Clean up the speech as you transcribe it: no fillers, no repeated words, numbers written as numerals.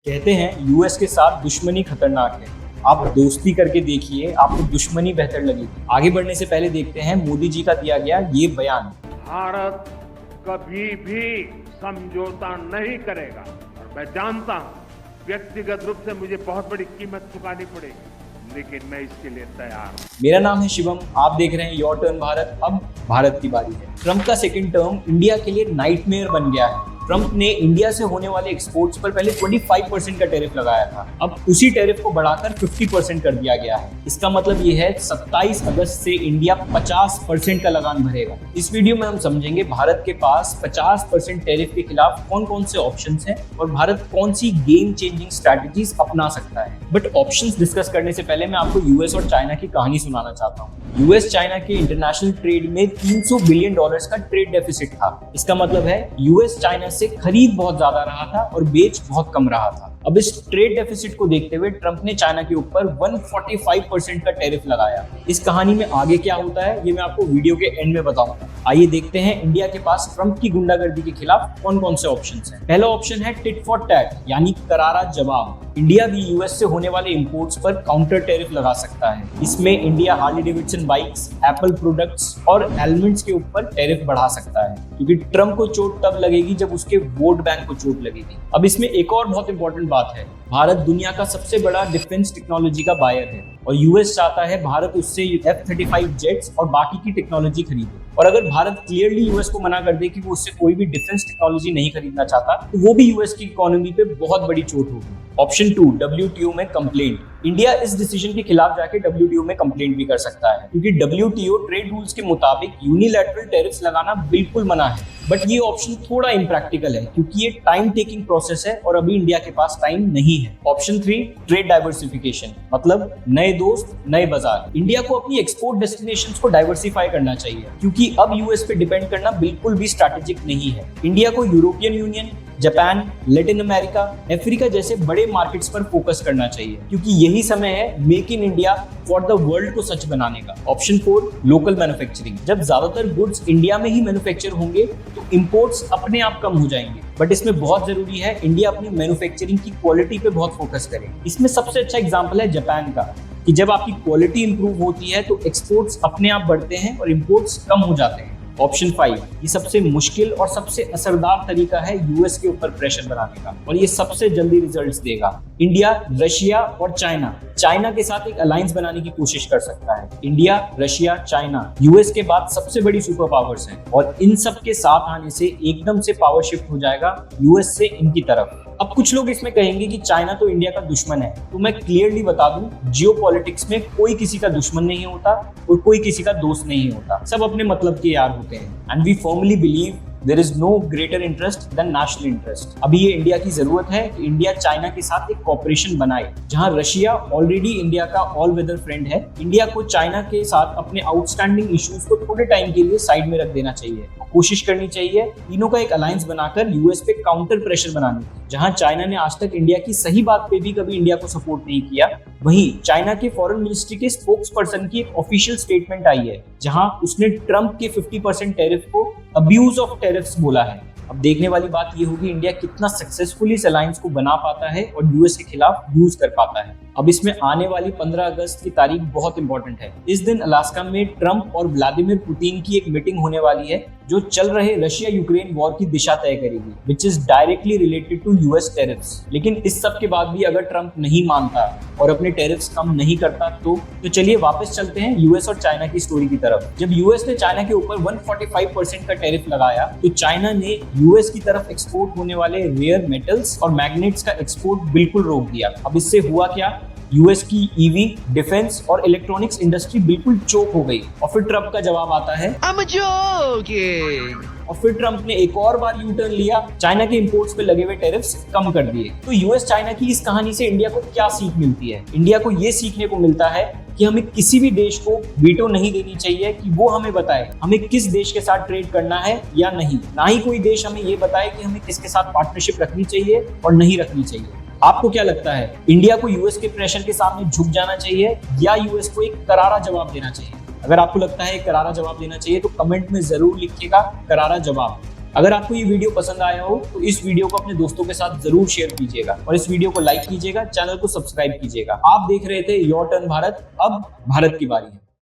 कहते हैं यूएस के साथ दुश्मनी खतरनाक है। आप दोस्ती करके देखिए, आपको दुश्मनी बेहतर लगेगी। आगे बढ़ने से पहले देखते हैं मोदी जी का दिया गया ये बयान। भारत कभी भी समझौता नहीं करेगा और मैं जानता हूं व्यक्तिगत रूप से मुझे बहुत बड़ी कीमत चुकानी पड़ेगी, लेकिन मैं इसके लिए तैयार हूं। मेरा नाम है शिवम, आप देख रहे हैं योर टर्न भारत। अब भारत की बारी है। ट्रंप का सेकंड टर्म इंडिया के लिए नाइटमेयर बन गया है। ट्रंप ने इंडिया से होने वाले एक्सपोर्ट्स पर पहले 25% का टैरिफ लगाया था। अब उसी टैरिफ को बढ़ाकर 50% कर दिया गया है। इसका मतलब ये है 27 अगस्त से इंडिया 50% का लगान भरेगा। इस वीडियो में हम समझेंगे भारत के पास 50% टैरिफ के खिलाफ कौन कौन से ऑप्शंस हैं और भारत कौन सी गेम चेंजिंग स्ट्रैटेजीज अपना सकता है। बट ऑप्शंस डिस्कस करने से पहले मैं आपको यूएस और चाइना की कहानी सुनाना चाहता हूँ। यूएस चाइना के इंटरनेशनल ट्रेड में $300 बिलियन का ट्रेड डेफिसिट था। इसका मतलब है यूएस चाइना से खरीद बहुत ज्यादा रहा था और बेच बहुत कम रहा था। अब इस ट्रेड डेफिसिट को देखते हुए ट्रंप ने चाइना के ऊपर 145% का टैरिफ लगाया। इस कहानी में आगे क्या होता है ये मैं आपको वीडियो के एंड में बताऊंगा। आइए देखते हैं इंडिया के पास ट्रंप की गुंडागर्दी के खिलाफ कौन कौन से ऑप्शंस हैं। पहला ऑप्शन है टिट फॉर टैट, यानी करारा जवाब। इंडिया भी यूएस से होने वाले इंपोर्ट्स पर काउंटर टैरिफ लगा सकता है। इसमें India Harley Davidson bikes, Apple products और एलिमेंट्स के ऊपर टैरिफ बढ़ा सकता है, क्योंकि ट्रंप को चोट तब लगेगी जब उसके वोट बैंक को चोट लगेगी। अब इसमें एक और बहुत इंपॉर्टेंट बात है, भारत दुनिया का सबसे बड़ा डिफेंस टेक्नोलॉजी का बायर है और यूएस चाहता है भारत उससे F-35 जेट्स और बाकी की टेक्नोलॉजी खरीदे। और अगर भारत क्लियरली यूएस को मना कर दे कि वो उससे कोई भी डिफेंस टेक्नोलॉजी नहीं खरीदना चाहता, तो वो भी यूएस की इकोनॉमी पे बहुत बड़ी चोट होगी। ऑप्शन 2, WTO में कंप्लेंट। इंडिया इस डिसीजन के खिलाफ जाके WTO में कंप्लेंट भी कर सकता है, क्योंकि WTO ट्रेड रूल्स के मुताबिक यूनिलैटरल टैरिफ्स लगाना बिल्कुल मना है। बट ये ऑप्शन थोड़ा इम्प्रैक्टिकल है, क्योंकि ये टाइम टेकिंग प्रोसेस है और अभी इंडिया के पास टाइम नहीं है। ऑप्शन 3, ट्रेड डाइवर्सिफिकेशन, मतलब नए दोस्त नए बाजार। इंडिया को अपनी एक्सपोर्ट डेस्टिनेशंस को डाइवर्सिफाई करना चाहिए, क्योंकि अब यूएस पे डिपेंड करना बिल्कुल भी स्ट्रैटेजिक नहीं है। इंडिया को European union, Japan, Latin America, Africa जैसे बड़े मार्केट्स पर फोकस करना चाहिए, क्योंकि यही समय है make in India for the world को सच बनाने का। Option 4, local manufacturing. जब ज्यादातर गुड्स इंडिया में ही मैन्युफैक्चर होंगे तो इंपोर्ट्स अपने आप कम हो जाएंगे। बट इसमें बहुत जरूरी है इंडिया अपनी मैन्युफैक्चरिंग की क्वालिटी पे बहुत फोकस करे। इसमें सबसे अच्छा एग्जांपल है जापान का, कि जब आपकी क्वालिटी इंप्रूव होती है तो एक्सपोर्ट्स अपने आप बढ़ते हैं और इंपोर्ट्स कम हो जाते हैं। ऑप्शन 5, ये सबसे मुश्किल और सबसे असरदार तरीका है यूएस के ऊपर प्रेशर बनाने का, और ये सबसे जल्दी रिजल्ट्स देगा। इंडिया, रशिया और चाइना के साथ एक अलायंस बनाने की कोशिश कर सकता है। इंडिया, रशिया, चाइना यूएस के बाद सबसे बड़ी सुपर पावर्स हैं, और इन सब के साथ आने से एकदम से पावर शिफ्ट हो जाएगा यूएस से इनकी तरफ। अब कुछ लोग इसमें कहेंगे कि चाइना तो इंडिया का दुश्मन है, तो मैं क्लियरली बता दूं, जियोपॉलिटिक्स में कोई किसी का दुश्मन नहीं होता और कोई किसी का दोस्त नहीं होता। सब अपने मतलब के यार होते हैं। And we firmly believe there is no greater interest than national interest। अभी ये इंडिया की जरूरत है कि इंडिया चाइना के साथ एक कॉपरेशन बनाए, जहां रशिया ऑलरेडी इंडिया का ऑल वेदर फ्रेंड है। इंडिया को चाइना के साथ अपने आउटस्टैंडिंग इश्यूज को थोड़े टाइम के लिए साइड में रख देना चाहिए। कोशिश करनी चाहिए तीनों का एक अलायंस बनाकर यूएस पे काउंटर प्रेशर बनाने की। जहां चाइना ने आज तक इंडिया की सही बात पे भी कभी इंडिया को सपोर्ट नहीं किया, वहीं चाइना के फॉरेन मिनिस्ट्री के स्पोक्स पर्सन की एक ऑफिशियल स्टेटमेंट आई है, जहां उसने ट्रंप के 50% टैरिफ को अब्यूज ऑफ टैरिफ्स बोला है। अब देखने वाली बात ये होगी इंडिया कितना सक्सेसफुली इस अलायंस को बना पाता है और यूएस के खिलाफ यूज कर पाता है। अब इसमें आने वाली 15 अगस्त की तारीख बहुत इंपॉर्टेंट है। इस दिन अलास्का में ट्रंप और व्लादिमीर पुतिन की एक मीटिंग होने वाली है, जो चल रहे रशिया यूक्रेन वॉर की दिशा तय करेगी, which is directly related to US tariffs. लेकिन इस सब के बाद भी अगर ट्रंप नहीं मानता और अपने टैरिफ्स कम नहीं करता तो चलिए वापस चलते हैं यूएस और चाइना की स्टोरी की तरफ। जब यूएस ने चाइना के ऊपर 145% का टैरिफ लगाया, तो चाइना ने यूएस की तरफ एक्सपोर्ट होने वाले रेयर मेटल्स और मैग्नेट्स का एक्सपोर्ट बिल्कुल रोक दिया। अब इससे हुआ क्या, यूएस की ईवी, डिफेंस और इलेक्ट्रॉनिक्स इंडस्ट्री बिल्कुल चोक हो गई। और फिर ट्रंप का जवाब आता है I'm joking। और फिर ट्रंप ने एक और बार यू टर्न लिया, चाइना के इंपोर्ट्स पे लगे हुए टैरिफ्स कम कर दिए। तो यूएस चाइना की इस कहानी से इंडिया को क्या सीख मिलती है? इंडिया को ये सीखने को मिलता है कि हमें किसी भी देश को वीटो नहीं देनी चाहिए कि वो हमें बताए हमें किस देश के साथ ट्रेड करना है या नहीं। ना ही कोई देश हमें ये बताए कि हमें किसके साथ पार्टनरशिप रखनी चाहिए और नहीं रखनी चाहिए। आपको क्या लगता है, इंडिया को यूएस के प्रेशर के सामने झुक जाना चाहिए या यूएस को एक करारा जवाब देना चाहिए? अगर आपको लगता है करारा जवाब देना चाहिए तो कमेंट में जरूर लिखिएगा करारा जवाब। अगर आपको ये वीडियो पसंद आया हो तो इस वीडियो को अपने दोस्तों के साथ जरूर शेयर कीजिएगा और इस वीडियो को लाइक कीजिएगा, चैनल को सब्सक्राइब कीजिएगा। आप देख रहे थे योर टर्न भारत, अब भारत की बारी है।